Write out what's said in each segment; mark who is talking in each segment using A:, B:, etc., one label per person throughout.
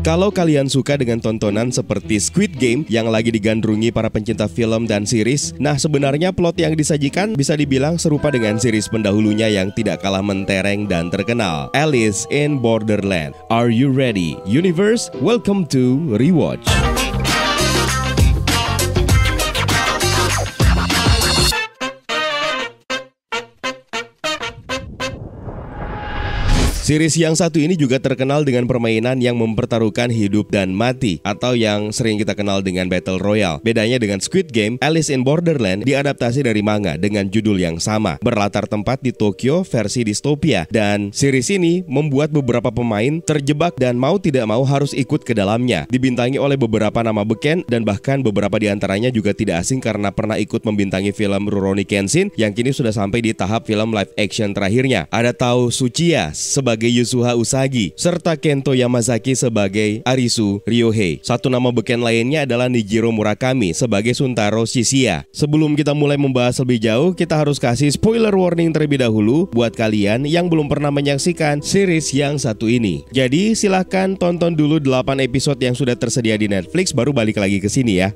A: Kalau kalian suka dengan tontonan seperti Squid Game yang lagi digandrungi para pencinta film dan series, nah sebenarnya plot yang disajikan bisa dibilang serupa dengan series pendahulunya yang tidak kalah mentereng dan terkenal, Alice in Borderland. Are you ready, Universe? Welcome to Rewatch. Series yang satu ini juga terkenal dengan permainan yang mempertaruhkan hidup dan mati, atau yang sering kita kenal dengan Battle Royale. Bedanya dengan Squid Game, Alice in Borderland diadaptasi dari manga dengan judul yang sama, berlatar tempat di Tokyo versi distopia, dan series ini membuat beberapa pemain terjebak dan mau tidak mau harus ikut ke dalamnya. Dibintangi oleh beberapa nama beken, dan bahkan beberapa diantaranya juga tidak asing karena pernah ikut membintangi film Rurouni Kenshin yang kini sudah sampai di tahap film live action terakhirnya. Ada Tao Tsuchiya sebagai Yusuha Usagi, serta Kento Yamazaki sebagai Arisu Ryohei. Satu nama beken lainnya adalah Nijiro Murakami sebagai Suntaro Shichiya. Sebelum kita mulai membahas lebih jauh, kita harus kasih spoiler warning terlebih dahulu buat kalian yang belum pernah menyaksikan series yang satu ini. Jadi silahkan tonton dulu 8 episode yang sudah tersedia di Netflix, baru balik lagi ke sini ya.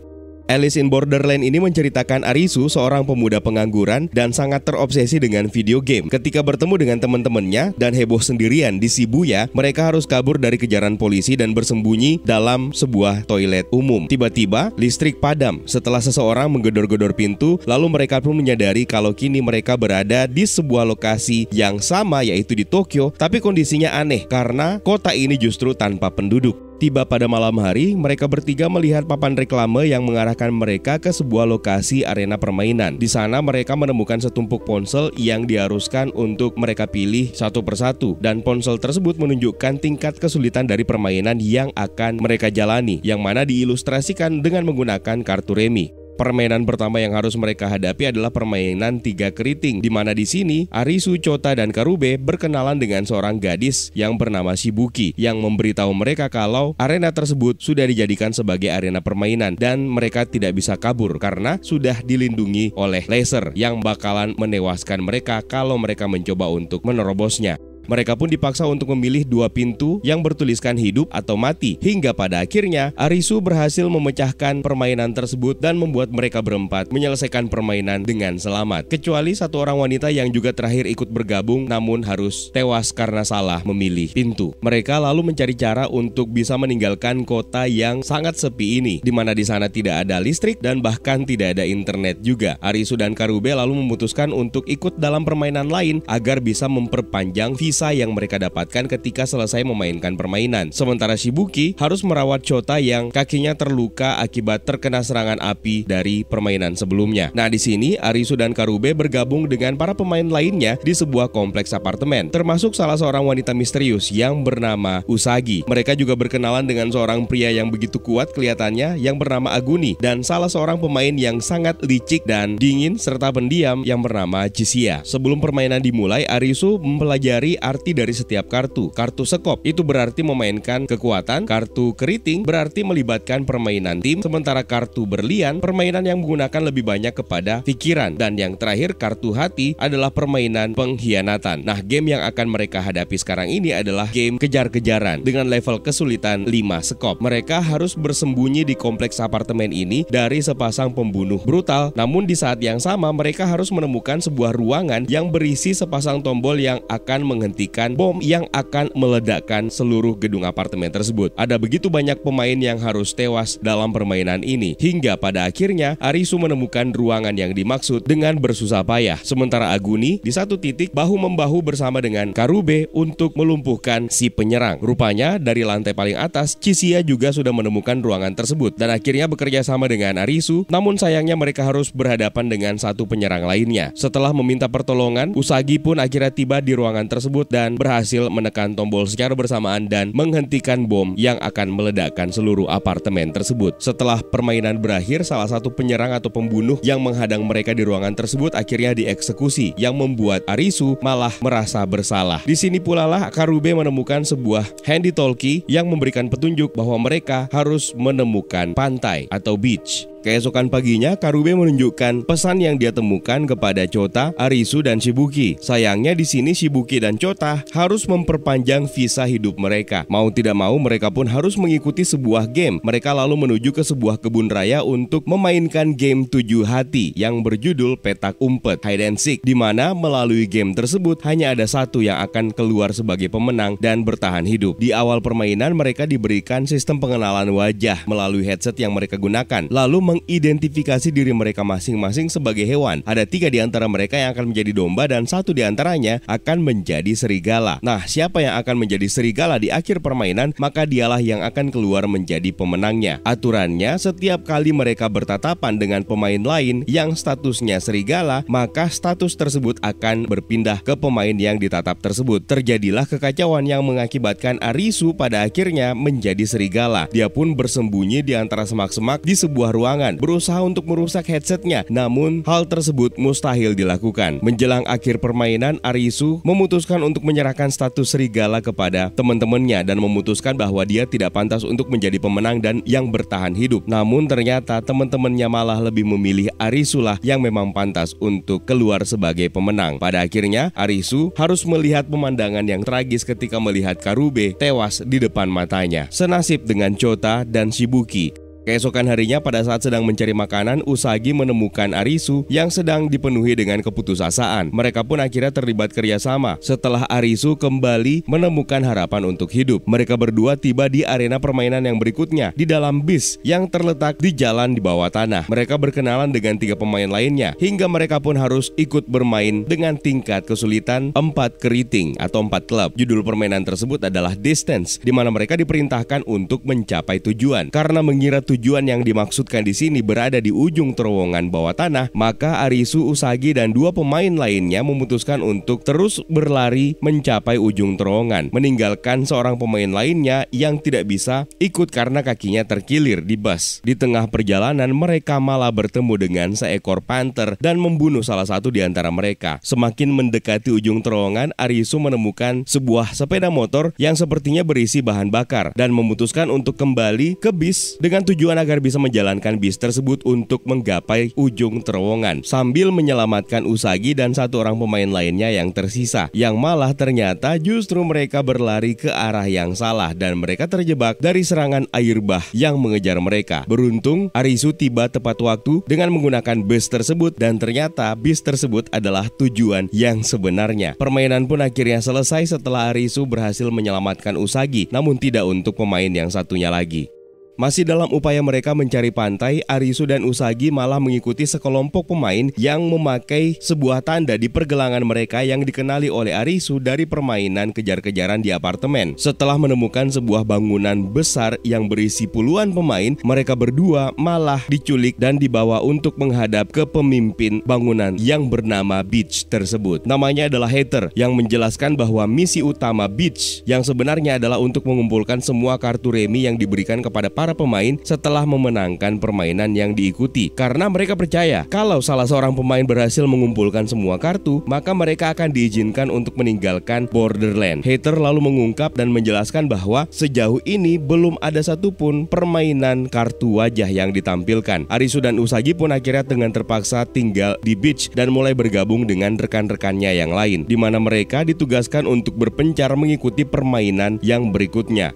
A: Alice in Borderland ini menceritakan Arisu, seorang pemuda pengangguran dan sangat terobsesi dengan video game. Ketika bertemu dengan teman-temannya dan heboh sendirian di Shibuya, mereka harus kabur dari kejaran polisi dan bersembunyi dalam sebuah toilet umum. Tiba-tiba listrik padam setelah seseorang menggedor-gedor pintu, lalu mereka pun menyadari kalau kini mereka berada di sebuah lokasi yang sama, yaitu di Tokyo, tapi kondisinya aneh karena kota ini justru tanpa penduduk. Tiba pada malam hari, mereka bertiga melihat papan reklame yang mengarahkan mereka ke sebuah lokasi arena permainan. Di sana mereka menemukan setumpuk ponsel yang diharuskan untuk mereka pilih satu persatu, dan ponsel tersebut menunjukkan tingkat kesulitan dari permainan yang akan mereka jalani, yang mana diilustrasikan dengan menggunakan kartu remi. Permainan pertama yang harus mereka hadapi adalah permainan 3 keriting, di mana di sini Arisu, Chota, dan Karube berkenalan dengan seorang gadis yang bernama Shibuki yang memberitahu mereka kalau arena tersebut sudah dijadikan sebagai arena permainan dan mereka tidak bisa kabur karena sudah dilindungi oleh laser yang bakalan menewaskan mereka kalau mereka mencoba untuk menerobosnya. Mereka pun dipaksa untuk memilih 2 pintu yang bertuliskan hidup atau mati, hingga pada akhirnya Arisu berhasil memecahkan permainan tersebut dan membuat mereka berempat menyelesaikan permainan dengan selamat, kecuali satu orang wanita yang juga terakhir ikut bergabung namun harus tewas karena salah memilih pintu. Mereka lalu mencari cara untuk bisa meninggalkan kota yang sangat sepi ini, di mana di sana tidak ada listrik dan bahkan tidak ada internet juga. Arisu dan Karube lalu memutuskan untuk ikut dalam permainan lain agar bisa memperpanjang visa yang mereka dapatkan ketika selesai memainkan permainan. Sementara Shibuki harus merawat Chota yang kakinya terluka akibat terkena serangan api dari permainan sebelumnya. Nah, di sini Arisu dan Karube bergabung dengan para pemain lainnya di sebuah kompleks apartemen, termasuk salah seorang wanita misterius yang bernama Usagi. Mereka juga berkenalan dengan seorang pria yang begitu kuat kelihatannya yang bernama Aguni, dan salah seorang pemain yang sangat licik dan dingin serta pendiam yang bernama Chishia. Sebelum permainan dimulai, Arisu mempelajari arti dari setiap kartu. Kartu sekop itu berarti memainkan kekuatan, kartu keriting berarti melibatkan permainan tim, sementara kartu berlian permainan yang menggunakan lebih banyak kepada pikiran, dan yang terakhir kartu hati adalah permainan pengkhianatan. Nah, game yang akan mereka hadapi sekarang ini adalah game kejar-kejaran dengan level kesulitan 5 sekop. Mereka harus bersembunyi di kompleks apartemen ini dari sepasang pembunuh brutal, namun di saat yang sama mereka harus menemukan sebuah ruangan yang berisi sepasang tombol yang akan menghentikan bom yang akan meledakkan seluruh gedung apartemen tersebut. Ada begitu banyak pemain yang harus tewas dalam permainan ini, hingga pada akhirnya Arisu menemukan ruangan yang dimaksud dengan bersusah payah. Sementara Aguni di satu titik bahu-membahu bersama dengan Karube untuk melumpuhkan si penyerang. Rupanya dari lantai paling atas, Chishia juga sudah menemukan ruangan tersebut dan akhirnya bekerja sama dengan Arisu, namun sayangnya mereka harus berhadapan dengan satu penyerang lainnya. Setelah meminta pertolongan, Usagi pun akhirnya tiba di ruangan tersebut dan berhasil menekan tombol secara bersamaan dan menghentikan bom yang akan meledakkan seluruh apartemen tersebut. Setelah permainan berakhir, salah satu penyerang atau pembunuh yang menghadang mereka di ruangan tersebut akhirnya dieksekusi, yang membuat Arisu malah merasa bersalah. Di sini pula lah Karube menemukan sebuah handy talkie yang memberikan petunjuk bahwa mereka harus menemukan pantai atau beach. Keesokan paginya, Karube menunjukkan pesan yang dia temukan kepada Chota, Arisu, dan Shibuki. Sayangnya di sini Shibuki dan Chota harus memperpanjang visa hidup mereka. Mau tidak mau, mereka pun harus mengikuti sebuah game. Mereka lalu menuju ke sebuah kebun raya untuk memainkan game 7 hati yang berjudul Petak Umpet Hide and Seek, di mana melalui game tersebut hanya ada satu yang akan keluar sebagai pemenang dan bertahan hidup. Di awal permainan, mereka diberikan sistem pengenalan wajah melalui headset yang mereka gunakan, lalu mengidentifikasi diri mereka masing-masing sebagai hewan. Ada 3 di antara mereka yang akan menjadi domba dan 1 di antaranya akan menjadi serigala. Nah, siapa yang akan menjadi serigala di akhir permainan, maka dialah yang akan keluar menjadi pemenangnya. Aturannya, setiap kali mereka bertatapan dengan pemain lain yang statusnya serigala, maka status tersebut akan berpindah ke pemain yang ditatap tersebut. Terjadilah kekacauan yang mengakibatkan Arisu pada akhirnya menjadi serigala. Dia pun bersembunyi di antara semak-semak di sebuah ruangan, berusaha untuk merusak headsetnya, namun hal tersebut mustahil dilakukan. Menjelang akhir permainan, Arisu memutuskan untuk menyerahkan status serigala kepada teman-temannya dan memutuskan bahwa dia tidak pantas untuk menjadi pemenang dan yang bertahan hidup. Namun ternyata teman-temannya malah lebih memilih Arisu lah yang memang pantas untuk keluar sebagai pemenang. Pada akhirnya, Arisu harus melihat pemandangan yang tragis ketika melihat Karube tewas di depan matanya. Senasib dengan Chota dan Shibuki. Keesokan harinya, pada saat sedang mencari makanan, Usagi menemukan Arisu yang sedang dipenuhi dengan keputusasaan. Mereka pun akhirnya terlibat kerjasama. Setelah Arisu kembali menemukan harapan untuk hidup, mereka berdua tiba di arena permainan yang berikutnya, di dalam bis yang terletak di jalan di bawah tanah. Mereka berkenalan dengan 3 pemain lainnya, hingga mereka pun harus ikut bermain dengan tingkat kesulitan 4 keriting atau 4 klub. Judul permainan tersebut adalah Distance, di mana mereka diperintahkan untuk mencapai tujuan. Karena mengira tujuan yang dimaksudkan di sini berada di ujung terowongan bawah tanah, maka Arisu, Usagi, dan 2 pemain lainnya memutuskan untuk terus berlari mencapai ujung terowongan, meninggalkan seorang pemain lainnya yang tidak bisa ikut karena kakinya terkilir di bus. Di tengah perjalanan, mereka malah bertemu dengan seekor panther dan membunuh salah satu di antara mereka. Semakin mendekati ujung terowongan, Arisu menemukan sebuah sepeda motor yang sepertinya berisi bahan bakar dan memutuskan untuk kembali ke bis dengan tujuan agar bisa menjalankan bis tersebut untuk menggapai ujung terowongan sambil menyelamatkan Usagi dan 1 orang pemain lainnya yang tersisa, yang malah ternyata justru mereka berlari ke arah yang salah dan mereka terjebak dari serangan air bah yang mengejar mereka. Beruntung, Arisu tiba tepat waktu dengan menggunakan bus tersebut dan ternyata bis tersebut adalah tujuan yang sebenarnya. Permainan pun akhirnya selesai setelah Arisu berhasil menyelamatkan Usagi, namun tidak untuk pemain yang satunya lagi. Masih dalam upaya mereka mencari pantai, Arisu dan Usagi malah mengikuti sekelompok pemain yang memakai sebuah tanda di pergelangan mereka yang dikenali oleh Arisu dari permainan kejar-kejaran di apartemen. Setelah menemukan sebuah bangunan besar yang berisi puluhan pemain, mereka berdua malah diculik dan dibawa untuk menghadap ke pemimpin bangunan yang bernama Beach tersebut. Namanya adalah Hater, yang menjelaskan bahwa misi utama Beach yang sebenarnya adalah untuk mengumpulkan semua kartu remi yang diberikan kepada para pemain setelah memenangkan permainan yang diikuti. Karena mereka percaya kalau salah seorang pemain berhasil mengumpulkan semua kartu, maka mereka akan diizinkan untuk meninggalkan Borderland. Hater lalu mengungkap dan menjelaskan bahwa sejauh ini belum ada satupun permainan kartu wajah yang ditampilkan. Arisu dan Usagi pun akhirnya dengan terpaksa tinggal di Beach dan mulai bergabung dengan rekan-rekannya yang lain, di mana mereka ditugaskan untuk berpencar mengikuti permainan yang berikutnya.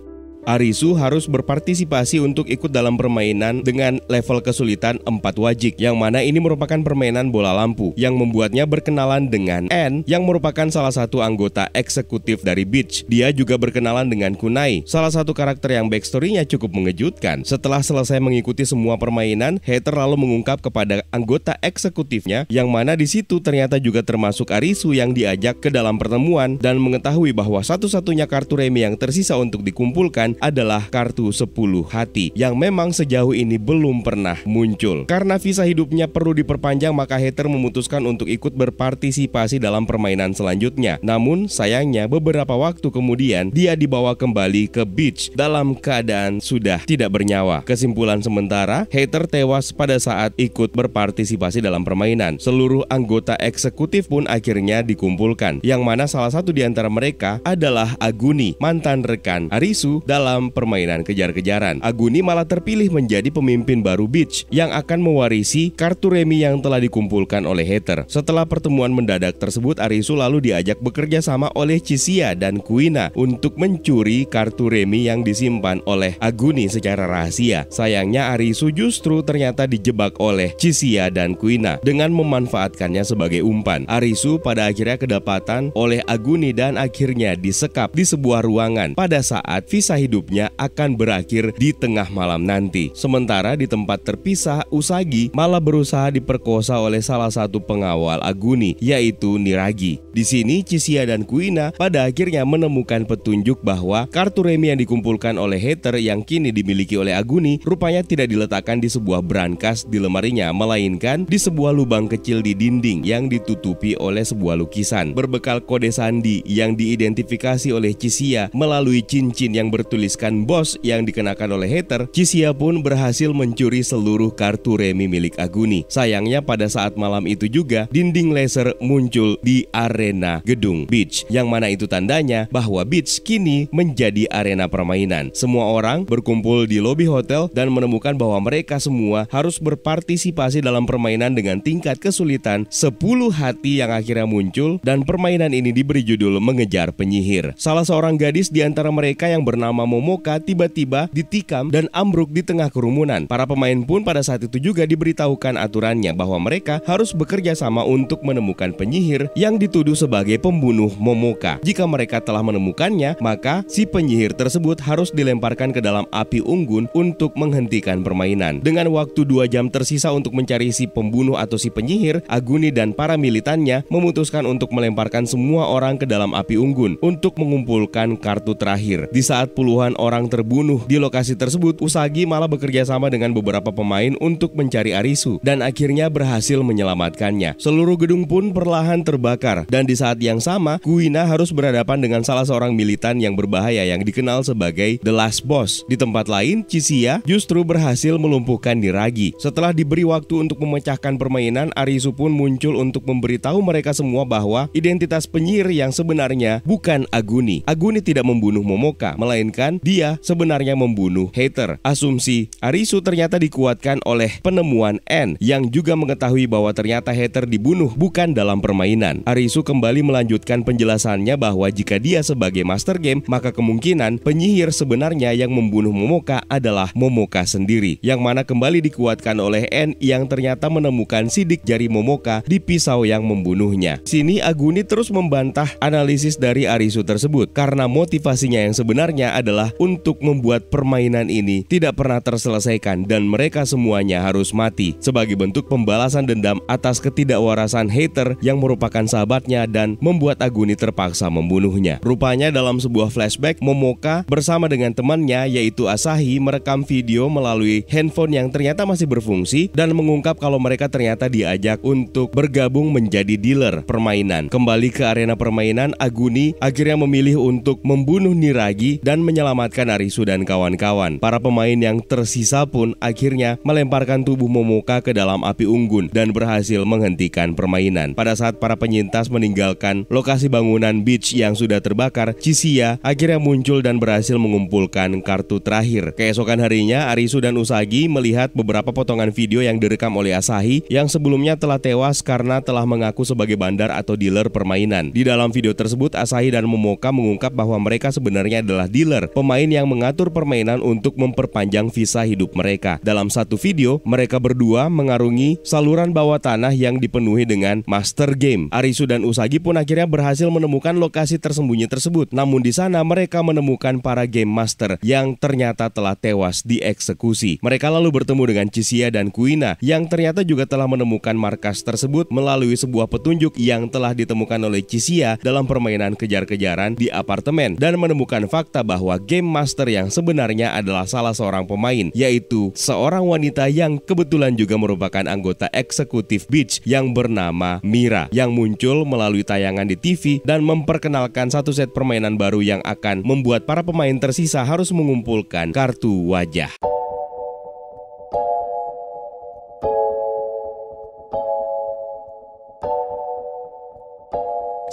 A: Arisu harus berpartisipasi untuk ikut dalam permainan dengan level kesulitan 4 wajik, yang mana ini merupakan permainan bola lampu yang membuatnya berkenalan dengan N, yang merupakan salah satu anggota eksekutif dari Beach. Dia juga berkenalan dengan Kunai, salah satu karakter yang backstory-nya cukup mengejutkan. Setelah selesai mengikuti semua permainan, Hater lalu mengungkap kepada anggota eksekutifnya, yang mana di situ ternyata juga termasuk Arisu yang diajak ke dalam pertemuan dan mengetahui bahwa satu-satunya kartu remi yang tersisa untuk dikumpulkan adalah kartu 10 hati yang memang sejauh ini belum pernah muncul. Karena visa hidupnya perlu diperpanjang, maka Hater memutuskan untuk ikut berpartisipasi dalam permainan selanjutnya. Namun sayangnya beberapa waktu kemudian dia dibawa kembali ke Beach dalam keadaan sudah tidak bernyawa. Kesimpulan sementara, Hater tewas pada saat ikut berpartisipasi dalam permainan. Seluruh anggota eksekutif pun akhirnya dikumpulkan, yang mana salah satu di antara mereka adalah Aguni, mantan rekan Arisu dalam dalam permainan kejar-kejaran. Aguni malah terpilih menjadi pemimpin baru Beach yang akan mewarisi kartu remi yang telah dikumpulkan oleh Heather. Setelah pertemuan mendadak tersebut, Arisu lalu diajak bekerja sama oleh Chisia dan Kuina untuk mencuri kartu remi yang disimpan oleh Aguni secara rahasia. Sayangnya Arisu justru ternyata dijebak oleh Chisia dan Kuina dengan memanfaatkannya sebagai umpan. Arisu pada akhirnya kedapatan oleh Aguni dan akhirnya disekap di sebuah ruangan pada saat visa hidupnya akan berakhir di tengah malam nanti. Sementara di tempat terpisah, Usagi malah berusaha diperkosa oleh salah satu pengawal Aguni, yaitu Niragi. Di sini Chisia dan Kuina pada akhirnya menemukan petunjuk bahwa kartu remi yang dikumpulkan oleh Heather yang kini dimiliki oleh Aguni rupanya tidak diletakkan di sebuah brankas di lemarinya, melainkan di sebuah lubang kecil di dinding yang ditutupi oleh sebuah lukisan. Berbekal kode sandi yang diidentifikasi oleh Chisia melalui cincin yang bertuliskan BOSS yang dikenakan oleh Heather, Chisia pun berhasil mencuri seluruh kartu remi milik Aguni. Sayangnya pada saat malam itu juga dinding laser muncul di arena gedung Beach, yang mana itu tandanya bahwa Beach kini menjadi arena permainan. Semua orang berkumpul di lobi hotel dan menemukan bahwa mereka semua harus berpartisipasi dalam permainan dengan tingkat kesulitan 10 hati yang akhirnya muncul, dan permainan ini diberi judul Mengejar Penyihir. Salah seorang gadis di antara mereka yang bernama Momoka tiba-tiba ditikam dan ambruk di tengah kerumunan. Para pemain pun pada saat itu juga diberitahukan aturannya bahwa mereka harus bekerja sama untuk menemukan penyihir yang dituduh sebagai pembunuh Momoka. Jika mereka telah menemukannya, maka si penyihir tersebut harus dilemparkan ke dalam api unggun untuk menghentikan permainan. Dengan waktu 2 jam tersisa untuk mencari si pembunuh atau si penyihir, Aguni dan para militannya memutuskan untuk melemparkan semua orang ke dalam api unggun untuk mengumpulkan kartu terakhir. Di saat puluhan orang terbunuh di lokasi tersebut, Usagi malah bekerja sama dengan beberapa pemain untuk mencari Arisu dan akhirnya berhasil menyelamatkannya. Seluruh gedung pun perlahan terbakar, dan di saat yang sama Kuina harus berhadapan dengan salah seorang militan yang berbahaya yang dikenal sebagai The Last Boss. Di tempat lain, Chisia justru berhasil melumpuhkan Niragi. Setelah diberi waktu untuk memecahkan permainan, Arisu pun muncul untuk memberitahu mereka semua bahwa identitas penyihir yang sebenarnya bukan Aguni. Aguni tidak membunuh Momoka, melainkan dia sebenarnya membunuh Heather. Asumsi Arisu ternyata dikuatkan oleh penemuan N yang juga mengetahui bahwa ternyata Heather dibunuh bukan dalam permainan. Arisu kembali melanjutkan penjelasannya bahwa jika dia sebagai master game, maka kemungkinan penyihir sebenarnya yang membunuh Momoka adalah Momoka sendiri, yang mana kembali dikuatkan oleh N yang ternyata menemukan sidik jari Momoka di pisau yang membunuhnya. Sini Aguni terus membantah analisis dari Arisu tersebut karena motivasinya yang sebenarnya adalah untuk membuat permainan ini tidak pernah terselesaikan dan mereka semuanya harus mati sebagai bentuk pembalasan dendam atas ketidakwarasan Heather yang merupakan sahabatnya dan membuat Aguni terpaksa membunuhnya. Rupanya dalam sebuah flashback, Momoka bersama dengan temannya yaitu Asahi merekam video melalui handphone yang ternyata masih berfungsi dan mengungkap kalau mereka ternyata diajak untuk bergabung menjadi dealer permainan. Kembali ke arena permainan, Aguni akhirnya memilih untuk membunuh Niragi dan menyelamatkan Arisu dan kawan-kawan. Para pemain yang tersisa pun akhirnya melemparkan tubuh Momoka ke dalam api unggun dan berhasil menghentikan permainan. Pada saat para penyintas meninggalkan lokasi bangunan Beach yang sudah terbakar, Chisia akhirnya muncul dan berhasil mengumpulkan kartu terakhir. Keesokan harinya, Arisu dan Usagi melihat beberapa potongan video yang direkam oleh Asahi yang sebelumnya telah tewas karena telah mengaku sebagai bandar atau dealer permainan. Di dalam video tersebut, Asahi dan Momoka mengungkap bahwa mereka sebenarnya adalah dealer, pemain yang mengatur permainan untuk memperpanjang visa hidup mereka. Dalam satu video, mereka berdua mengarungi saluran bawah tanah yang dipenuhi dengan master game. Arisu dan Usagi pun akhirnya berhasil menemukan lokasi tersembunyi tersebut. Namun di sana mereka menemukan para game master yang ternyata telah tewas dieksekusi. Mereka lalu bertemu dengan Chisia dan Kuina yang ternyata juga telah menemukan markas tersebut melalui sebuah petunjuk yang telah ditemukan oleh Chisia dalam permainan kejar-kejaran di apartemen, dan menemukan fakta bahwa game master yang sebenarnya adalah salah seorang pemain, yaitu seorang wanita yang kebetulan juga merupakan anggota eksekutif Beach yang bernama Mira, yang muncul melalui tayangan di TV dan memperkenalkan satu set permainan baru yang akan membuat para pemain tersisa harus mengumpulkan kartu wajah.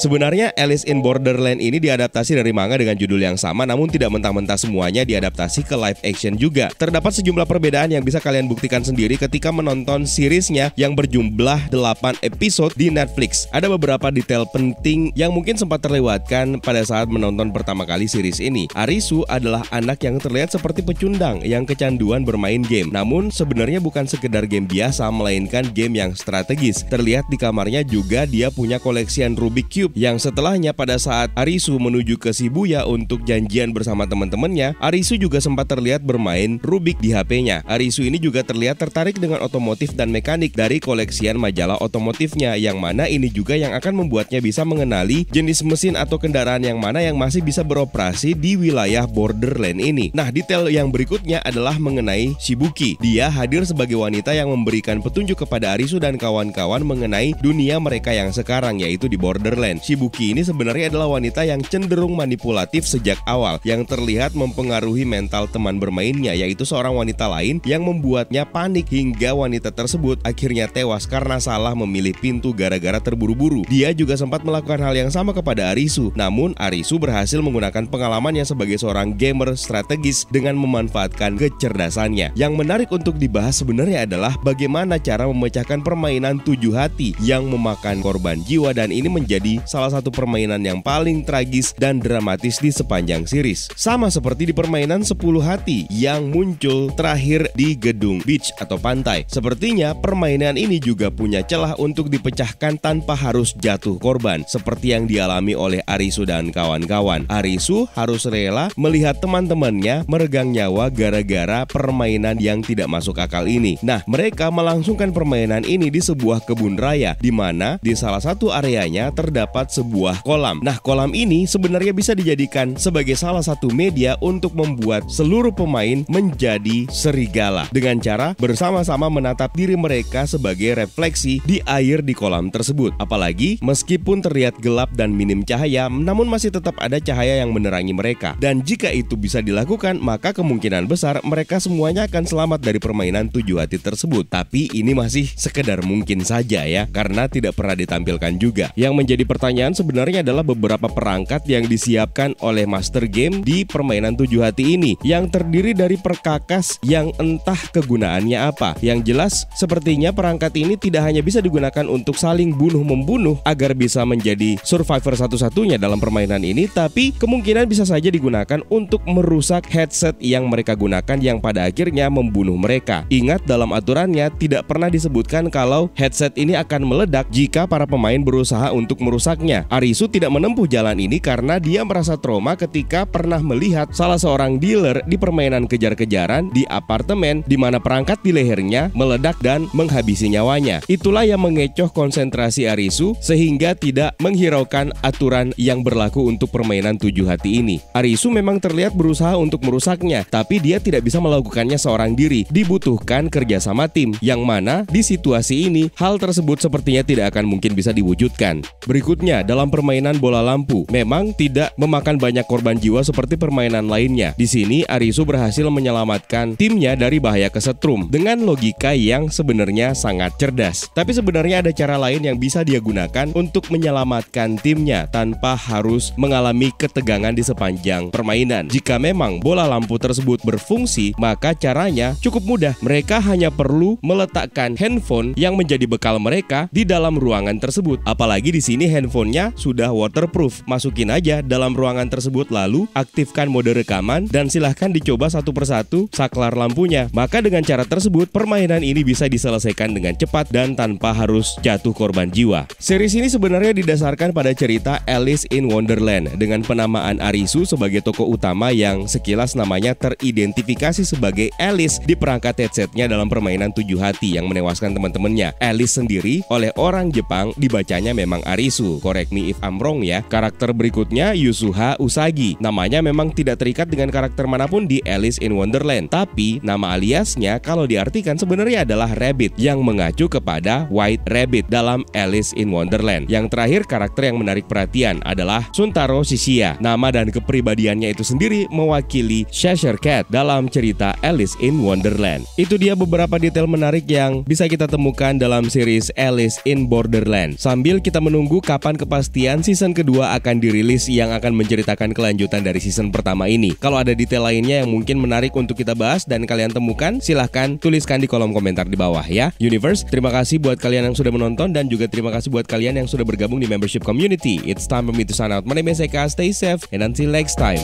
A: Sebenarnya Alice in Borderland ini diadaptasi dari manga dengan judul yang sama, namun tidak mentah-mentah semuanya diadaptasi ke live action juga. Terdapat sejumlah perbedaan yang bisa kalian buktikan sendiri ketika menonton seriesnya yang berjumlah 8 episode di Netflix. Ada beberapa detail penting yang mungkin sempat terlewatkan pada saat menonton pertama kali series ini. Arisu adalah anak yang terlihat seperti pecundang yang kecanduan bermain game. Namun sebenarnya bukan sekedar game biasa, melainkan game yang strategis. Terlihat di kamarnya juga dia punya koleksian Rubik Cube yang setelahnya pada saat Arisu menuju ke Shibuya untuk janjian bersama teman-temannya, Arisu juga sempat terlihat bermain Rubik di HP-nya. Arisu ini juga terlihat tertarik dengan otomotif dan mekanik dari koleksian majalah otomotifnya, yang mana ini juga yang akan membuatnya bisa mengenali jenis mesin atau kendaraan yang mana yang masih bisa beroperasi di wilayah Borderland ini. Nah, detail yang berikutnya adalah mengenai Shibuki. Dia hadir sebagai wanita yang memberikan petunjuk kepada Arisu dan kawan-kawan mengenai dunia mereka yang sekarang, yaitu di Borderland. Shibuki ini sebenarnya adalah wanita yang cenderung manipulatif sejak awal, yang terlihat mempengaruhi mental teman bermainnya, yaitu seorang wanita lain yang membuatnya panik hingga wanita tersebut akhirnya tewas karena salah memilih pintu gara-gara terburu-buru. Dia juga sempat melakukan hal yang sama kepada Arisu, namun Arisu berhasil menggunakan pengalamannya sebagai seorang gamer strategis dengan memanfaatkan kecerdasannya. Yang menarik untuk dibahas sebenarnya adalah bagaimana cara memecahkan permainan 7 hati yang memakan korban jiwa, dan ini menjadi salah satu permainan yang paling tragis dan dramatis di sepanjang series. Sama seperti di permainan 10 hati yang muncul terakhir di gedung beach atau pantai. Sepertinya permainan ini juga punya celah untuk dipecahkan tanpa harus jatuh korban, seperti yang dialami oleh Arisu dan kawan-kawan. Arisu harus rela melihat teman-temannya meregang nyawa gara-gara permainan yang tidak masuk akal ini. Nah, mereka melangsungkan permainan ini di sebuah kebun raya, di mana di salah satu areanya terdapat sebuah kolam. Nah, kolam ini sebenarnya bisa dijadikan sebagai salah satu media untuk membuat seluruh pemain menjadi serigala dengan cara bersama-sama menatap diri mereka sebagai refleksi di air di kolam tersebut. Apalagi meskipun terlihat gelap dan minim cahaya, namun masih tetap ada cahaya yang menerangi mereka. Dan jika itu bisa dilakukan, maka kemungkinan besar mereka semuanya akan selamat dari permainan 7 hati tersebut. Tapi ini masih sekedar mungkin saja ya, karena tidak pernah ditampilkan juga. Yang menjadi pertanyaan sebenarnya adalah beberapa perangkat yang disiapkan oleh master game di permainan 7 hati ini, yang terdiri dari perkakas yang entah kegunaannya apa. Yang jelas sepertinya perangkat ini tidak hanya bisa digunakan untuk saling bunuh-membunuh agar bisa menjadi survivor satu-satunya dalam permainan ini, tapi kemungkinan bisa saja digunakan untuk merusak headset yang mereka gunakan yang pada akhirnya membunuh mereka. Ingat, dalam aturannya tidak pernah disebutkan kalau headset ini akan meledak jika para pemain berusaha untuk merusaknya. Arisu tidak menempuh jalan ini karena dia merasa trauma ketika pernah melihat salah seorang dealer di permainan kejar-kejaran di apartemen di mana perangkat di lehernya meledak dan menghabisi nyawanya. Itulah yang mengecoh konsentrasi Arisu sehingga tidak menghiraukan aturan yang berlaku untuk permainan 7 hati ini. Arisu memang terlihat berusaha untuk merusaknya, tapi dia tidak bisa melakukannya seorang diri. Dibutuhkan kerjasama tim, yang mana di situasi ini hal tersebut sepertinya tidak akan mungkin bisa diwujudkan. Berikutnya, dalam permainan bola lampu, memang tidak memakan banyak korban jiwa seperti permainan lainnya. Di sini Arisu berhasil menyelamatkan timnya dari bahaya kesetrum dengan logika yang sebenarnya sangat cerdas. Tapi sebenarnya ada cara lain yang bisa dia gunakan untuk menyelamatkan timnya tanpa harus mengalami ketegangan di sepanjang permainan. Jika memang bola lampu tersebut berfungsi, maka caranya cukup mudah. Mereka hanya perlu meletakkan handphone yang menjadi bekal mereka di dalam ruangan tersebut. Apalagi di sini handphonenya sudah waterproof. Masukin aja dalam ruangan tersebut, lalu aktifkan mode rekaman dan silahkan dicoba satu persatu saklar lampunya. Maka dengan cara tersebut permainan ini bisa diselesaikan dengan cepat dan tanpa harus jatuh korban jiwa. Series ini sebenarnya didasarkan pada cerita Alice in Wonderland dengan penamaan Arisu sebagai tokoh utama yang sekilas namanya teridentifikasi sebagai Alice di perangkat headsetnya dalam permainan 7 hati yang menewaskan teman-temannya. Alice sendiri oleh orang Jepang dibacanya memang Arisu. Correct me if I'm wrong ya. Karakter berikutnya Yusuha Usagi. Namanya memang tidak terikat dengan karakter manapun di Alice in Wonderland, tapi nama aliasnya kalau diartikan sebenarnya adalah Rabbit yang mengacu kepada White Rabbit dalam Alice in Wonderland. Yang terakhir, karakter yang menarik perhatian adalah Suntaro Shishia. Nama dan kepribadiannya itu sendiri mewakili Cheshire Cat dalam cerita Alice in Wonderland. Itu dia beberapa detail menarik yang bisa kita temukan dalam series Alice in Borderland. Sambil kita menunggu kapan tambahan kepastian season kedua akan dirilis yang akan menceritakan kelanjutan dari season pertama ini. Kalau ada detail lainnya yang mungkin menarik untuk kita bahas dan kalian temukan, silahkan tuliskan di kolom komentar di bawah ya. Universe, terima kasih buat kalian yang sudah menonton dan juga terima kasih buat kalian yang sudah bergabung di membership community. It's time for me to sign out. My name is Eka, stay safe and until next time.